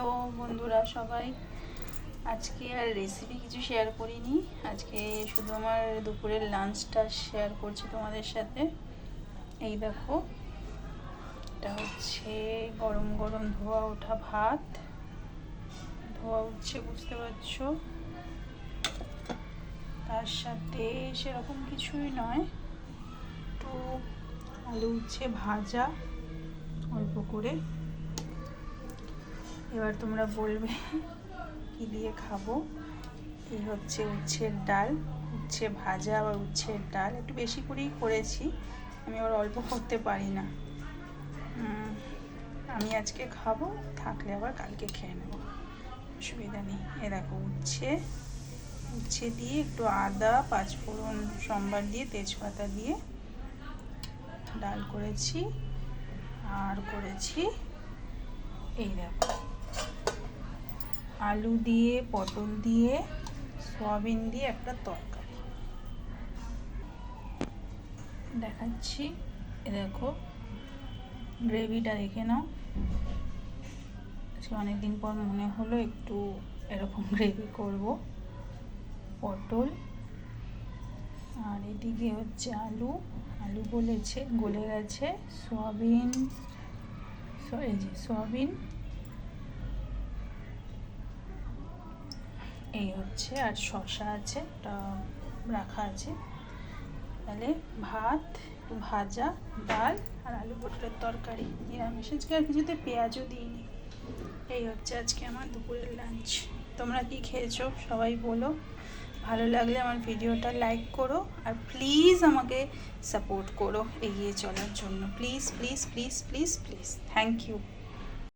Hello বন্ধুরা সবাই, আজকে আর রেসিপি কিছু শেয়ার করিনি। আজকে শুধু আমার দুপুরের লাঞ্চটা শেয়ার করছি তোমাদের সাথে। এই দেখো, এটা হচ্ছে গরম গরম ধোয়া ওঠা ভাত, ধোয়া উঠছে বুঝতে পারছো। তার সাথে সেরকম কিছুই নয়, একটু আলু উচ্ছে ভাজা অল্প করে। এবার তোমরা বলবে কি দিয়ে খাবো। এই হচ্ছে উচ্ছের ডাল, উচ্ছে ভাজা আবার উচ্ছের ডাল একটু বেশি করেই করেছি, আমি আবার অল্প করতে পারি না। আমি আজকে খাবো, থাকলে আবার কালকে খেয়ে নেবো, অসুবিধা নেই। এ দেখো উচ্ছে দিয়ে একটু আদা পাঁচফোড়ন সম্বার দিয়ে তেজপাতা দিয়ে ডাল করেছি। আর করেছি এই দেখো আলু দিয়ে পটল দিয়ে সয়াবিন দিয়ে একটা তরকারি দেখাচ্ছি। দেখো গ্রেভিটা দেখে নাও। আজকে অনেকদিন পর মনে হলো একটু এরকম গ্রেভি করব। পটল আর এদিকে হচ্ছে আলু বলেছে গলে গেছে। সয়াবিন এই হচ্ছে, আর শসা আছে, এটা রাখা আছে। তাহলে ভাত, একটু ভাজা, ডাল আর আলু পটলের তরকারি, নিরামিষ। আজকে আর কিছুতে পেঁয়াজও দিইনি। এই হচ্ছে আজকে আমার দুপুরের লাঞ্চ। তোমরা কি খেয়েছো সবাই বলো। ভালো লাগলে আমার ভিডিওটা লাইক করো, আর প্লিজ আমাকে সাপোর্ট করো এগিয়ে চলার জন্য। Please please please please please, thank you.